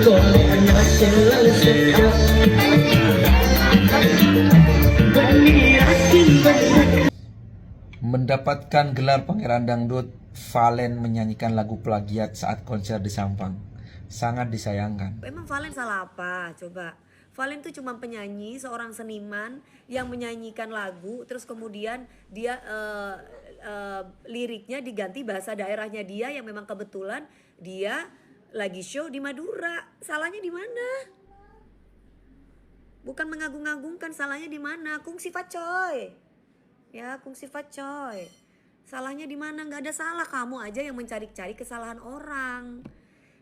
goleannya selalu sedap. Mendapatkan gelar Pangeran Dangdut, Valen menyanyikan lagu plagiat saat konser di Sampang. Sangat disayangkan. Emang Valen salah apa? Coba. Valen tuh cuma penyanyi, seorang seniman yang menyanyikan lagu, terus kemudian dia liriknya diganti bahasa daerahnya dia yang memang kebetulan dia lagi show di Madura. Salahnya di mana? Bukan mengagung-agungkan, salahnya di mana? Kung sifat coy. Ya, kung sifat coy. Salahnya di mana? Nggak ada salah, kamu aja yang mencari-cari kesalahan orang.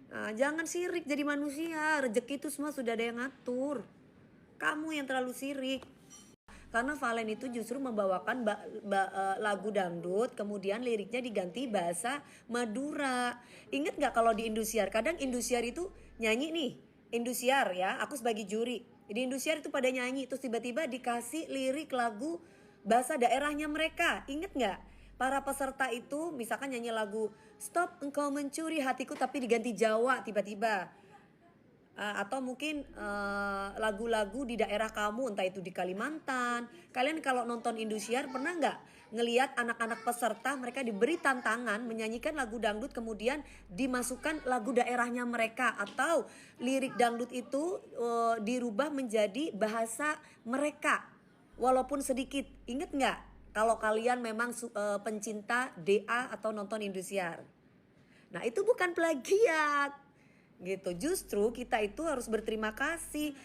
Nah, jangan sirik jadi manusia, rezeki itu semua sudah ada yang ngatur. Kamu yang terlalu sirik. Karena Valen itu justru membawakan lagu dangdut, kemudian liriknya diganti bahasa Madura. Ingat gak kalau di Indosiar, kadang Indosiar itu nyanyi nih, Indosiar ya, aku sebagai juri. Di Indosiar itu pada nyanyi, terus tiba-tiba dikasih lirik lagu bahasa daerahnya mereka. Ingat gak? Para peserta itu misalkan nyanyi lagu Stop Engkau Mencuri Hatiku tapi diganti Jawa tiba-tiba. Atau mungkin lagu-lagu di daerah kamu, entah itu di Kalimantan. Kalian kalau nonton Indosiar pernah nggak ngelihat anak-anak peserta mereka diberi tantangan menyanyikan lagu dangdut kemudian dimasukkan lagu daerahnya mereka, atau lirik dangdut itu dirubah menjadi bahasa mereka walaupun sedikit. Ingat nggak? Kalau kalian memang pencinta DA atau nonton Indosiar. Nah, itu bukan plagiat. Gitu. Justru kita itu harus berterima kasih,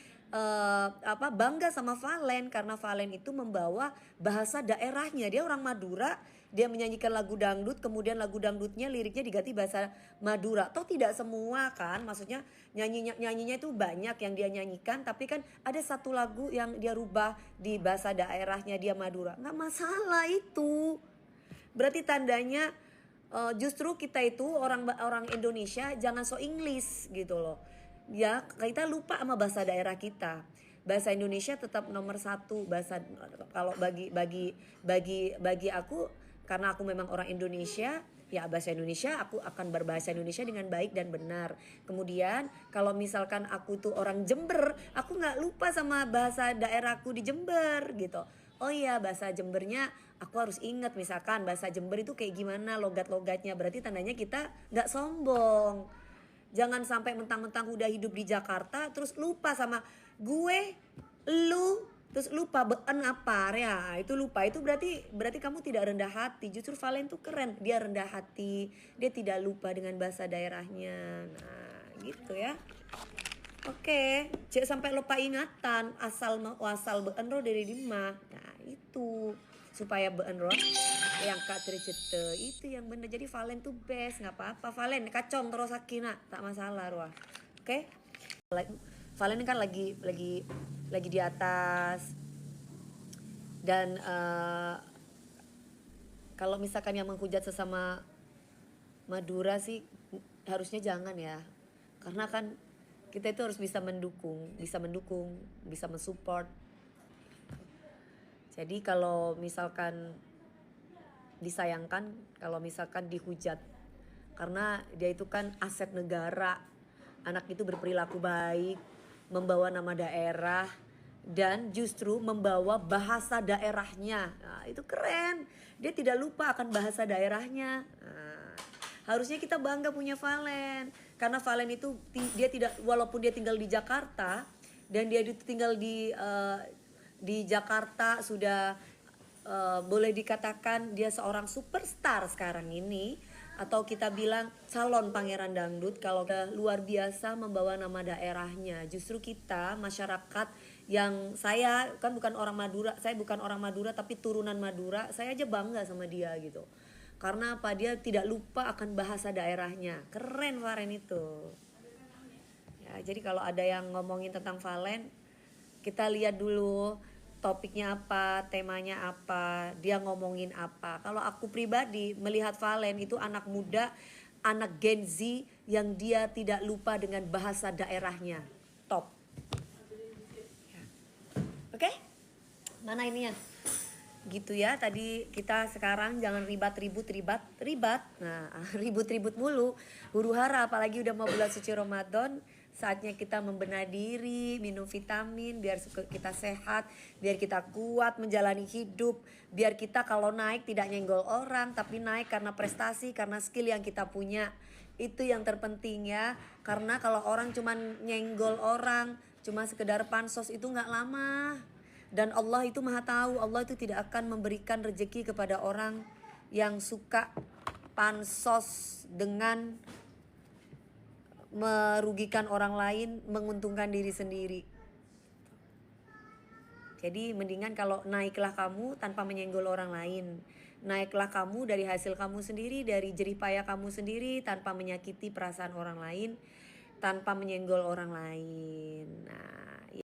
bangga sama Valen karena Valen itu membawa bahasa daerahnya. Dia orang Madura, dia menyanyikan lagu dangdut, kemudian lagu dangdutnya liriknya diganti bahasa Madura. Toh tidak semua kan, maksudnya nyanyinya itu banyak yang dia nyanyikan, tapi kan ada satu lagu yang dia rubah di bahasa daerahnya dia Madura. Nggak masalah itu. Berarti tandanya justru kita itu orang Indonesia jangan so Inggris gitu loh. Ya, kita lupa sama bahasa daerah kita. Bahasa Indonesia tetap nomor satu. Bahasa kalau bagi aku, karena aku memang orang Indonesia, ya bahasa Indonesia aku akan berbahasa Indonesia dengan baik dan benar. Kemudian kalau misalkan aku tuh orang Jember, aku nggak lupa sama bahasa daerahku di Jember gitu. Oh iya, bahasa Jembernya aku harus ingat, misalkan bahasa Jember itu kayak gimana logat-logatnya, berarti tandanya kita nggak sombong. Jangan sampai mentang-mentang udah hidup di Jakarta terus lupa sama gue, lu, terus lupa been apa ya, itu lupa, itu berarti kamu tidak rendah hati. Justru Valen tuh keren, dia rendah hati, dia tidak lupa dengan bahasa daerahnya. Nah gitu ya. Oke, cek sampai lupa ingatan asal been ro dari dimah. Nah itu supaya been ro yang kak tercete itu yang bener. Jadi Valen tuh best, nggak apa-apa Valen kacong terus sakina tak masalah roh. Oke, Valen ini kan lagi di atas dan kalau misalkan yang menghujat sesama Madura sih harusnya jangan ya, karena kan kita itu harus bisa mendukung, bisa mensupport. Jadi kalau misalkan disayangkan kalau misalkan dihujat, karena dia itu kan aset negara. Anak itu berperilaku baik, membawa nama daerah, dan justru membawa bahasa daerahnya. Nah, itu keren. Dia tidak lupa akan bahasa daerahnya. Nah, harusnya kita bangga punya Valen, karena Valen itu dia tidak, walaupun dia tinggal di Jakarta dan dia tinggal di Jakarta sudah boleh dikatakan dia seorang superstar sekarang ini, atau kita bilang calon pangeran dangdut. Kalau luar biasa membawa nama daerahnya. Justru kita masyarakat yang, saya kan bukan orang Madura, saya bukan orang Madura tapi turunan Madura, saya aja bangga sama dia gitu. Karena apa? Dia tidak lupa akan bahasa daerahnya. Keren Valen itu. Ya, jadi kalau ada yang ngomongin tentang Valen, kita lihat dulu topiknya apa, temanya apa, dia ngomongin apa. Kalau aku pribadi melihat Valen itu anak muda, anak Gen Z yang dia tidak lupa dengan bahasa daerahnya. Top. Ya. Oke? Mana ininya? Gitu ya, tadi kita sekarang jangan ribat. Nah, ribut-ribut mulu. Huru hara apalagi udah mau bulan suci Ramadan. Saatnya kita membenah diri, minum vitamin biar kita sehat, biar kita kuat menjalani hidup, biar kita kalau naik tidak nyenggol orang, tapi naik karena prestasi, karena skill yang kita punya. Itu yang terpenting ya. Karena kalau orang cuman nyenggol orang, cuma sekedar pansos itu nggak lama. Dan Allah itu maha tahu, Allah itu tidak akan memberikan rezeki kepada orang yang suka pansos dengan merugikan orang lain, menguntungkan diri sendiri. Jadi mendingan kalau naiklah kamu tanpa menyenggol orang lain. Naiklah kamu dari hasil kamu sendiri, dari jerih payah kamu sendiri, tanpa menyakiti perasaan orang lain, tanpa menyenggol orang lain. Nah,